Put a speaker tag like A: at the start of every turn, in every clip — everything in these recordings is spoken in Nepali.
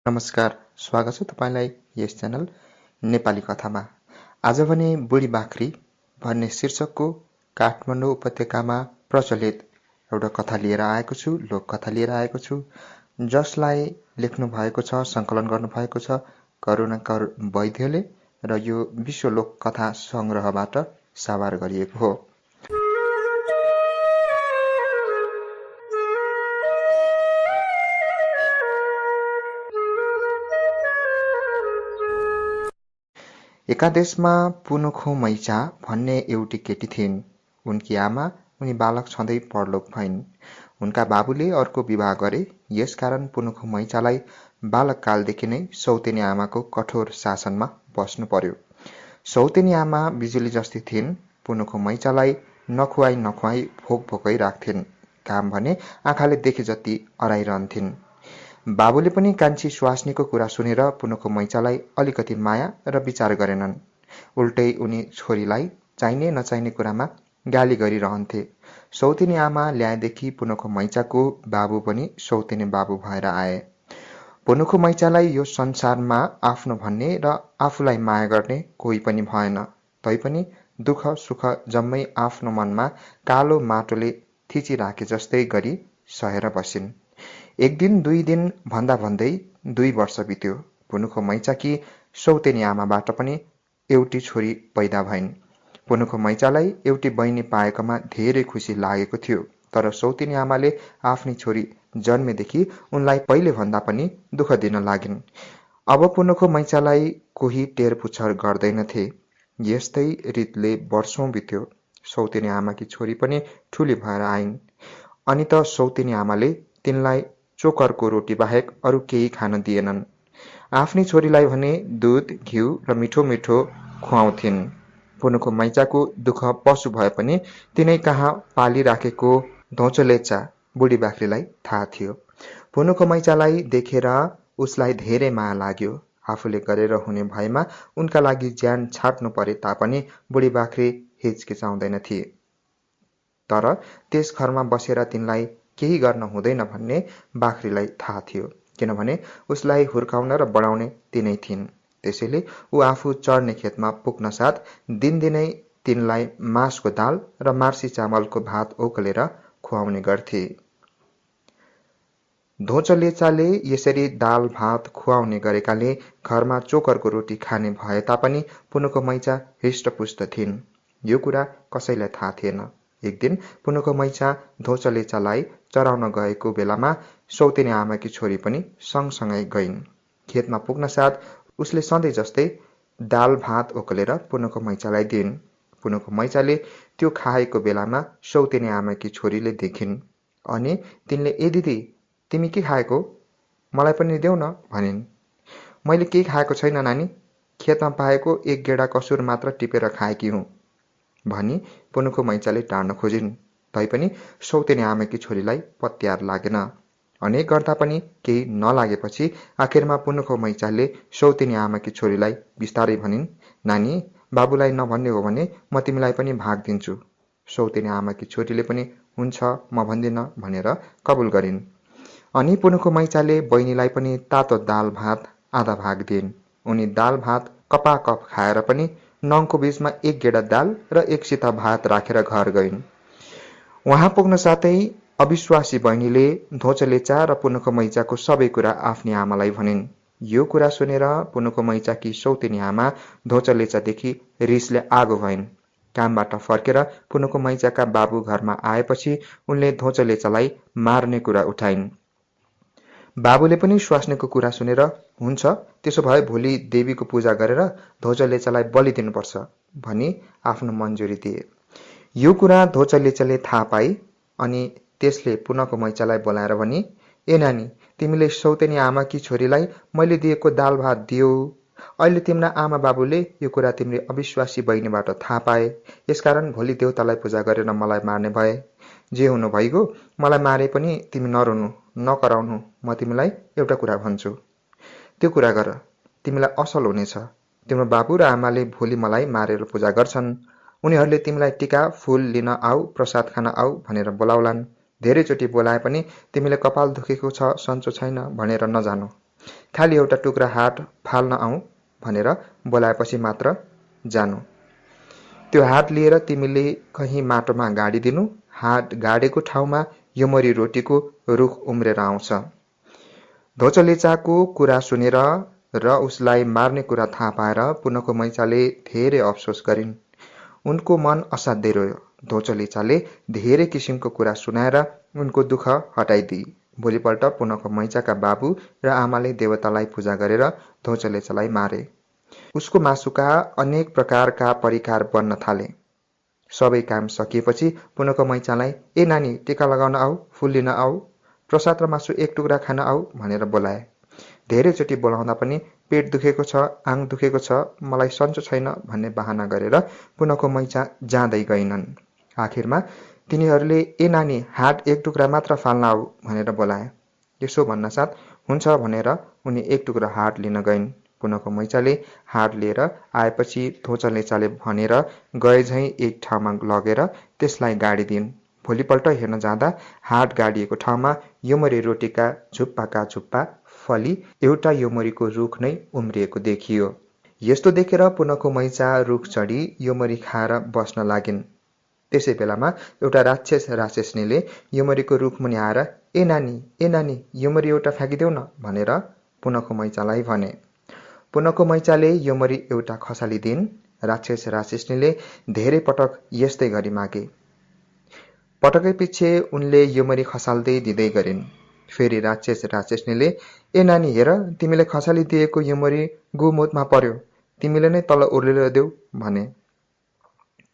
A: नमस्कार, स्वागत छ तपाईँलाई यस च्यानल नेपाली कथामा। आज भने बुढी बाख्री भन्ने शीर्षकको काठमाडौँ उपत्यकामा प्रचलित एउटा कथा लिएर आएको छु, लोककथा लिएर आएको छु, जसलाई लेख्नु भएको छ, सङ्कलन गर्नुभएको छ करुणाकर वैद्यले र यो विश्व लोककथा सङ्ग्रहबाट सावार गरिएको हो। एकादेशमा पुनुखो मैचा भन्ने एउटी केटी थिइन्। उनकी आमा उनी बालक छँदै परलोक भइन्। उनका बाबुले अर्को विवाह गरे। यसकारण पुनुखो मैचालाई बालककालदेखि नै सौतेनी आमाको कठोर शासनमा बस्नु पर्यो। सौतेनी आमा बिजुली जस्ती थिइन्। पुनुखो मैचालाई नखुवाई भोकै राख्थिन्। काम भने आँखाले देखे जति अराइरहन्थिन्। बाबुले पनि कान्छी स्वास्नीको कुरा सुनेर पुनुखो मैचालाई अलिकति माया र विचार गरेनन्। उल्टै उनी छोरीलाई चाहिने नचाहिने कुरामा गाली गरिरहन्थे। सौतेनी आमा ल्याएदेखि पुनुखो मैचाको बाबु पनि सौतेनी बाबु भएर आए। पुनुखो मैचालाई यो संसारमा आफ्नो भन्ने र आफूलाई माया गर्ने कोही पनि भएन। तैपनि दुःख सुख जम्मै आफ्नो मनमा कालो माटोले थिचिराखे जस्तै गरी सहेर बसिन्। एक दिन 2 दिन भन्दा भन्दै 2 वर्ष बित्यो। पुनुखो मैचाकी सौतेनी आमाबाट पनि एउटी छोरी पैदा भइन्। पुनुखो मैचालाई एउटी बहिनी पाएकोमा धेरै खुसी लागेको थियो। तर सौतेनी आमाले आफ्नी छोरी जन्मेदेखि उनलाई पहिले भन्दा पनि दुःख दिन लागिन्। अब पुनुखो मैचालाई कोही टेरपुच्छर गर्दैनथे। यस्तै रीतले वर्षौं बित्यो। सौतेनी आमाकी छोरी पनि ठूली भएर आइन्। अनि त सौतेनी आमाले तिनलाई चोकरको रोटी बाहेक अरू केही खान दिएनन्। आफ्नी छोरीलाई भने दूध, घिउ र मिठो मिठो खुवाउँथिन्। पुनुखो मैचाको दुःख पशु भए पनि तिनै कहाँ पालिराखेको धोचोलेचा बुढी बाख्रीलाई थाहा थियो। पुनुखो मैचालाई देखेर उसलाई धेरै माया लाग्यो। आफूले गरेर हुने भएमा उनका लागि ज्यान छाड्नु परे तापनि बुढी बाख्री हिचकिचाउँदैनथे। तर त्यस घरमा बसेर तिनलाई केही गर्न हुँदैन भन्ने बाख्रीलाई थाहा थियो। किनभने उसलाई हुर्काउन र बढाउने तिनै थिइन्। त्यसैले ऊ आफू चढ्ने खेतमा पुग्न साथ दिनदिनै तिनलाई मासको दाल र मार्सी चामलको भात ओकलेर खुवाउने गर्थे। धोचलेचाले यसरी दाल भात खुवाउने गरेकाले घरमा चोकरको रोटी खाने भए तापनि पुनुखो मैचा हृष्टपुष्ट थिइन्। यो कुरा कसैलाई थाहा थिएन। एक दिन पुनुखो मैचा धोचलेचालाई चराउन गएको बेलामा सौतेनी आमाकी छोरी पनि सँगसँगै गइन्। खेतमा पुग्न साथ उसले सधैँ जस्तै दाल भात ओकलेर पुनुखो मैचालाई दिइन्। पुनुखो मैचाले त्यो खाएको बेलामा सौतेनी आमाकी छोरीले देखिन् अनि तिनले ए दिदी तिमी के खाएको? मलाई पनि देऊ न भनिन्। मैले केही खाएको छैन नानी, खेतमा पाएको एक गेडा कसुर मात्र टिपेर खाएकी हुँ भनी पुनुखो मैचाले टार्न खोजिन्। तैपनि सौतेनी आमाकी छोरीलाई पत्यार लागेन। अनेक गर्दा पनि केही नलागेपछि आखिरमा पुनुखो मैचाले सौतेनी आमाकी छोरीलाई बिस्तारै भनिन्, नानी बाबुलाई नभन्ने हो भने म तिमीलाई पनि भाग दिन्छु। सौतेनी आमाकी छोरीले पनि हुन्छ म भन्दिन भनेर कबुल गरिन्। अनि पुनुखो मैचाले बहिनीलाई पनि तातो दाल भात आधा भाग दिइन्। उनी दाल भात कपाकप खाएर पनि नङको बीचमा एक गेडा दाल र एक सिता भात राखेर घर गइन्। वहाँ पुग्न साथै अविश्वासी बहिनीले धोचलेचा र पुनुखो मैचाको सबै कुरा आफ्नी आमालाई भनिन्। यो कुरा सुनेर पुनुखो मैचाकी सौतेनी आमा धोचलेचादेखि रिसले आगो भइन्। कामबाट फर्केर पुनुखो मैचाका बाबु घरमा आएपछि उनले धोचलेचालाई मार्ने कुरा उठाइन्। बाबुले पनि स्वास्नीको कुरा सुनेर हुन्छ त्यसो भए भोलि देवीको पूजा गरेर धोचलेचालाई बलि दिनुपर्छ भनी आफ्नो मन्जुरी दिए। यो कुरा धोचलेचाले थाहा पाई अनि त्यसले पुनुखो मैचालाई बोलाएर भनी, ए नानी तिमीले सौतेनी आमाकी छोरीलाई मैले दिएको दाल भात दियौ। अहिले तिम्रा आमा बाबुले यो कुरा तिम्रो अविश्वासी बहिनीबाट थाहा पाए। यसकारण भोलि देवतालाई पूजा गरेर मलाई मार्ने भए। जे हुनु भइगयो, मलाई मारे पनि तिमी नरुनु नकराउनु। म तिमीलाई एउटा कुरा भन्छु, त्यो कुरा गर, तिमीलाई असल हुनेछ। तिम्रो बाबु र आमाले भोलि मलाई मारेर पूजा गर्छन्। उनीहरूले तिमीलाई टीका फूल लिन आऊ, प्रसाद खान आऊ भनेर बोलाउलान्। धेरैचोटि बोलाए पनि तिमीले कपाल दुखेको छ, सन्चो छैन भनेर नजानु। खालि एउटा टुक्रा हात फाल्न आऊ भनेर बोलाएपछि मात्र जानु। त्यो हात लिएर तिमीले कहीँ माटोमा गाडिदिनु। हात गाडेको ठाउँमा योमरी रोटीको रुख उम्रेर आउँछ। धोचलेचाको कुरा सुनेर र उसलाई मार्ने कुरा थाहा पाएर पुनको मैचाले धेरै अफसोस गरिन्। उनको मन असाध्यै रोयो। धोचलेचाले धेरै किसिमको कुरा सुनाएर उनको दुःख हटाइदिए। भोलिपल्ट पुनको मैचाका बाबु र आमाले देवतालाई पूजा गरेर धोचलेचालाई मारे। उसको मासुका अनेक प्रकारका परिकार बन्न थाले। सबै काम सकिएपछि पुनको मैचालाई ए नानी टीका लगाउन आऊ, फुल लिन आऊ, प्रसाद र मासु एक टुक्रा खान आऊ भनेर बोलाए। धेरैचोटि बोलाउँदा पनि पेट दुखेको छ, आङ दुखेको छ, मलाई सन्चो छैन भन्ने बहाना गरेर पुनको मैचा जाँदै गइनन्। आखिरमा तिनीहरूले ए नानी हात एक टुक्रा मात्र फाल्न आऊ भनेर बोलाए। यसो भन्नासाथ हुन्छ भनेर उनी एक टुक्रा हात लिन गइन्। पुनको मैचाले हात लिएर आएपछि धोचलेचाले भनेर गए झैँ एक ठाउँमा लगेर त्यसलाई गाडिदिन्। भोलिपल्ट हेर्न जाँदा हात गाडिएको ठाउँमा योमरी रोटीका झुप्पाका झुप्पा फली एउटा योमरीको रुख नै उम्रिएको देखियो। यस्तो देखेर पुनको मैचा रुख चढी योमरी खाएर बस्न लागिन्। त्यसै बेलामा एउटा राक्षस राक्षसनीले योमरीको रुख मुनि आएर ए नानी योमरी एउटा फ्याँकिदेऊ न भनेर पुनको मैचालाई भने। पुनको मैचाले योमरी एउटा खसाली दिइन्। राक्षस राक्षसनीले धेरै पटक यस्तै गरी मागे। पटकै पछि उनले योमरी खसाल्दै दिँदै गरिन्। फेरि राक्षस राक्षसनीले ए नानी हेर तिमीले खसाली दिएको योमरी गुमुतमा पर्यो, तिमीले नै तल उर्लेर देऊ भने।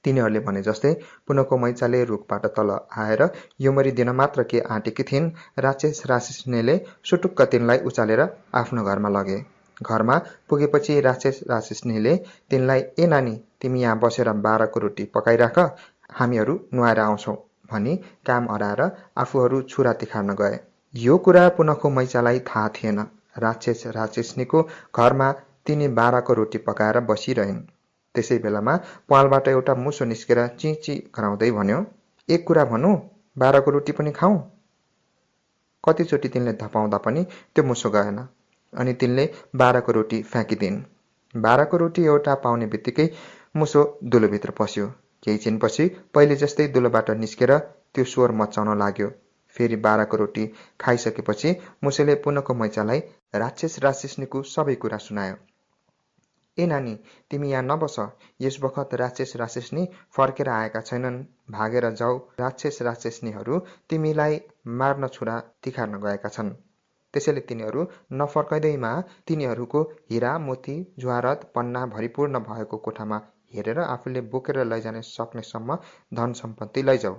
A: तिनीहरूले भने जस्तै पुनको मैचाले रुखबाट तल आएर योमरी दिन मात्र के आँटेकी थिइन्, राक्षस राक्षसनीले सुटुक्क तिनलाई उचालेर आफ्नो घरमा लगे। घरमा पुगेपछि राक्षस राक्षसनीले तिनलाई ए नानी तिमी यहाँ बसेर 12को रोटी पकाइराख, हामीहरू नुहाएर आउँछौँ भनी काम अराएर आफूहरू छुरा तिखार्न गए। यो कुरा पुनको मैचालाई थाहा थिएन। राक्षस राक्षसनीको घरमा तिनी 12को रोटी पकाएर बसिरहिन्। त्यसै बेलामा पालबाट एउटा मुसो निस्केर चिची गराउँदै भन्यो, एक कुरा भनौँ, 12को रोटी पनि खाउँ। कतिचोटि तिनले धपाउँदा पनि त्यो मुसो गएन अनि तिनले 12को रोटी फ्याँकिदिन्। 12को रोटी एउटा पाउने बित्तिकै मुसो दुलोभित्र पस्यो। केही छिनपछि पहिले जस्तै दुलोबाट निस्केर त्यो स्वर मचाउन लाग्यो। फेरि 12को रोटी खाइसकेपछि मुसोले पुनको मैचालाई राक्षस राक्षसनीको सबै कुरा सुनायो। ए नानी तिमी यहाँ नबस, यस बखत राक्षस राक्षसनी फर्केर आएका छैनन्, भागेर जाऊ, राक्षस राक्षसनीहरू तिमीलाई मार्न छुरा तिखार्न गएका छन्। त्यसैले तिनीहरू नफर्कदैमा तिनीहरूको हिरा मोती ज्वारत पन्ना भरिपूर्ण भएको कोठामा हेरेर आफूले बोकेर लैजाने सक्नेसम्म धन सम्पत्ति लैजाऊ।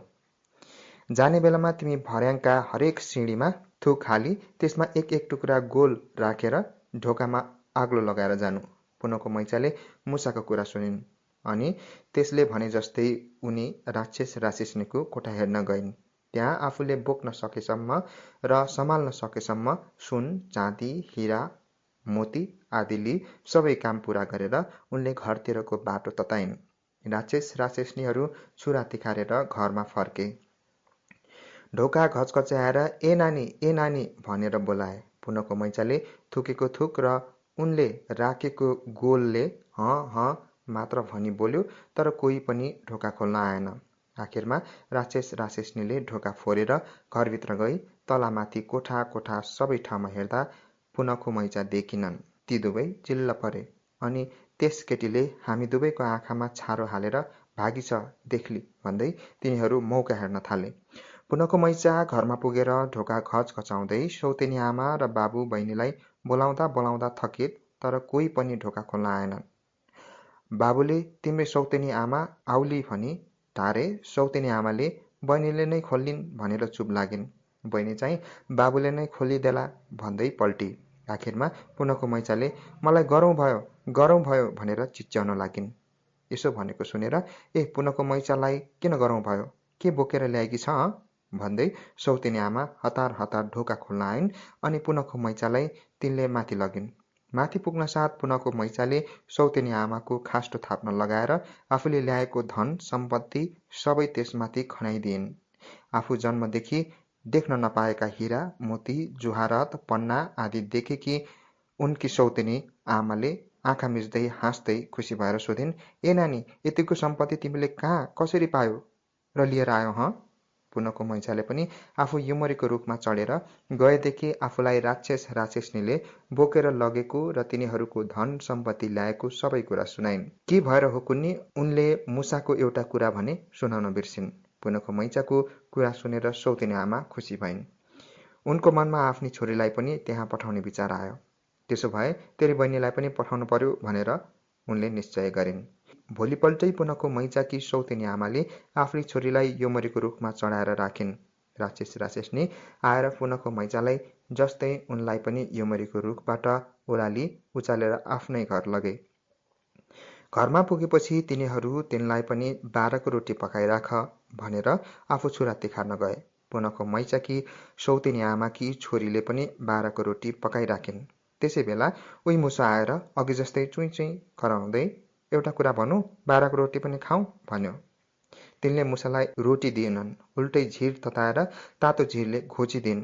A: जाने बेलामा तिमी भर्याङका हरेक सिँढीमा थुक हाली त्यसमा एक एक टुक्रा गोल राखेर ढोकामा आग्लो लगाएर जानु। पुनको मैचाले मुसाको कुरा सुनिन् अनि त्यसले भने जस्तै उनी राक्षस राक्षसनीको कोठा हेर्न गइन्। त्यहाँ आफूले बोक्न सकेसम्म र सम्हाल्न सकेसम्म सुन, चाँदी, हिरा, मोती आदि लिई सबै काम पूरा गरेर उनले घरतिरको बाटो तताइन्। राक्षस राक्षसनीहरू छुरा तिखारेर घरमा फर्के। ढोका घचघच्याएर ए नानी भनेर बोलाए। पुनको मैचाले थुकेको थुक र उनले राखेको गोलले हँ मात्र भनी बोल्यो, तर कोही पनि ढोका खोल्न आएन। आखिरमा राक्षस राक्षसनीले ढोका फोरेर घरभित्र गई तलामाथि कोठा कोठा सबै ठाउँमा हेर्दा पुनको मैचा देखिनन्। ती दुवै चिल्ल परे अनि त्यस केटीले हामी दुवैको आँखामा छारो हालेर भागी छ देखली भन्दै तिनीहरू मौका हेर्न थाले। पुनको मैचा घरमा पुगेर ढोका घचघचाउँदै सौतेनी आमा र बाबु बहिनीलाई बोलाउँदा बोलाउँदा थकित, तर कोही पनि ढोका खोल्न आएनन्। बाबुले तिम्रै सौतेनी आमा आउली भनी टारे। सौतेनी आमाले बहिनीले नै खोल्लिन् भनेर चुप लागिन्। बहिनी चाहिँ बाबुले नै खोलिदेला भन्दै पल्टी। आखिरमा पुनको मैचाले मलाई गरौँ भयो भनेर चिच्याउन लागिन्। यसो भनेको सुनेर ए पुनको मैचालाई किन गरौँ भयो, के बोकेर ल्याएकी छ भन्दै सौतेनी आमा हतार हतार ढोका खोल्न आइन् अनि पुनको मैचालाई तिनले माथि लगिन्। माथि पुग्न साथ पुनको मैचाले सौतेनी आमाको खास्टो थाप्न लगाएर आफूले ल्याएको धन सम्पत्ति सबै त्यसमाथि खनाइदिइन्। आफू जन्मदेखि देख्न नपाएका हिरा, मोती, जुहारत, पन्ना आदि देखेकी उनकी सौतेनी आमाले आँखा मिच्दै हाँस्दै खुसी भएर सोधिन्, ए नानी, यतिको सम्पत्ति तिमीले कहाँ कसरी पायौ र लिएर आयो हँ? पुनःको मैचाले पनि आफू युमरीको रुखमा चढेर गएदेखि आफूलाई राक्षस राक्षसनीले बोकेर लगेको र तिनीहरूको धन सम्पत्ति ल्याएको सबै कुरा सुनाइन्। के भएर हो कुन्नी, उनले मुसाको एउटा कुरा भने सुनाउन बिर्सिन्। पुनःको मैचाको कुरा सुनेर सौतेनी आमा खुसी भइन्। उनको मनमा आफ्नी छोरीलाई पनि त्यहाँ पठाउने विचार आयो। त्यसो भए तेरी बहिनीलाई पनि पठाउनु पर्यो भनेर उनले निश्चय गरिन्। भोलिपल्टै पुनःको मैचाकी सौतेनी आमाले आफ्नी छोरीलाई योमरीको रुखमा चढाएर राखिन्। राक्षस राक्षसनी आएर पुनःको मैचालाई जस्तै उनलाई पनि योमरीको रुखबाट ओह्राली उचालेर आफ्नै घर लगे। घरमा पुगेपछि तिनीहरू तिनलाई पनि 12को रोटी पकाइराख भनेर आफू छुरा तिखार्न गए। पुनःको मैचाकी सौतेनी आमाकी छोरीले पनि 12को रोटी पकाइराखिन्। त्यसै बेला उही मुसा आएर अघि जस्तै चुइँ चुइँ कराउँदै, एउटा कुरा भनौँ, 12को रोटी पनि खाउँ भन्यो। तिनले मुसालाई रोटी दिएनन्, उल्टै झिर तताएर तातो झिरले घोचिदिन्।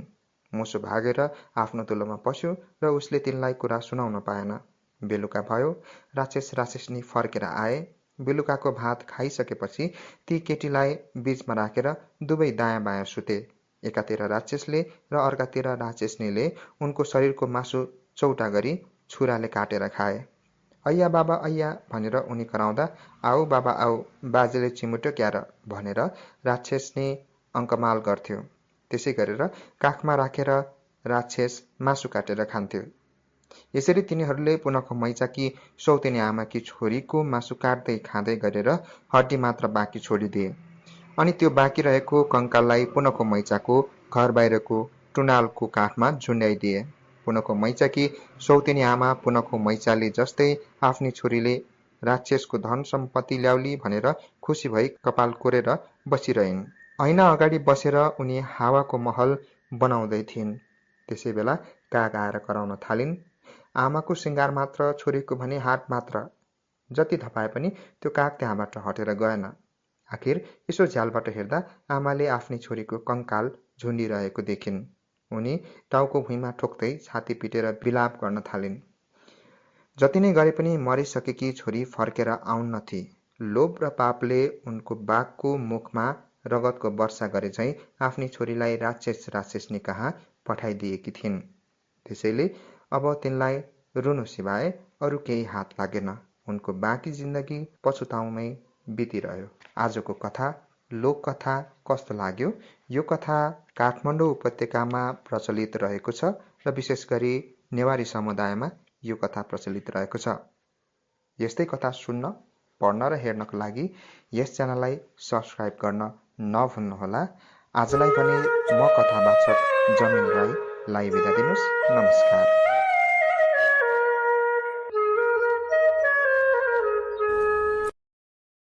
A: मुसो भागेर आफ्नो तुलोमा पस्यो र उसले तिनलाई कुरा सुनाउन पाएन। बेलुका भयो, राक्षस राक्षसनी फर्केर आए। बेलुकाको भात खाइसकेपछि ती केटीलाई बीचमा राखेर दुवै दायाँ बायाँ सुते। एकातिर राक्षसले र अर्कातिर राक्षसनीले उनको शरीरको मासु चौटा गरी छुराले काटेर खाए। ऐया बाबा ऐया भनेर उनी कराउँदा, आऊ बाबा आऊ, बाजेले चिमुट्यो क्यार भनेर राक्षसनी अङ्कमाल गर्थ्यो। त्यसै गरेर काखमा राखेर राक्षस मासु काटेर खान्थ्यो। यसरी तिनीहरूले पुनःको मैचाकी सौतेनी आमाकी छोरीको मासु काट्दै खाँदै गरेर हड्डी मात्र बाँकी छोडिदिए। अनि त्यो बाँकी रहेको कङ्काललाई पुनःको मैचाको घर बाहिरको टुनालको काठमा झुन्ड्याइदिए। पुनःको मैचाकी सौतेनी आमा पुनःको मैचाले जस्तै आफ्नी छोरीले राक्षसको धन सम्पत्ति ल्याउली भनेर खुसी भई कपाल कोरेर बसिरहन्। ऐना अगाडि बसेर उनी हावाको महल बनाउँदै थिइन्। त्यसै बेला काग आएर कराउन थालिन्। आमाको श्रृङ्गार मात्र, छोरीको भने हात मात्र। जति धपाए पनि त्यो काग त्यहाँबाट हटेर गएन। आखिर यसो झ्यालबाट हेर्दा आमाले आफ्नी छोरीको कङ्काल झुन्डिरहेको देखिन्। उनी टाउको भुइँमा ठोक्दै छाती पिटेर विलाप गर्न थालिन्। जति नै गरे पनि मरिसकेकी छोरी फर्केर आउन्नथी। लोभ र पापले उनको बाघको मुखमा रगतको वर्षा गरे झैँ आफ्नी छोरीलाई राक्षस राक्षसनी कहाँ पठाइदिएकी थिइन्। त्यसैले अब तिनलाई रुनु सिवाय अरू केही हात लागेन। उनको बाँकी जिन्दगी पछुताउमै बितिरह्यो। आजको कथा लोककथा कस्तो लाग्यो? यो कथा काठमाडौँ उपत्यकामा प्रचलित रहेको छ र विशेष गरी नेवारी समुदायमा यो कथा प्रचलित रहेको छ। यस्तै कथा सुन्न, पढ्न र हेर्नको लागि यस च्यानललाई सब्स्क्राइब गर्न नभुल्नुहोला। आजलाई भने म कथावाचक जमिन राईलाई बिदा दिनुहोस्। नमस्कार।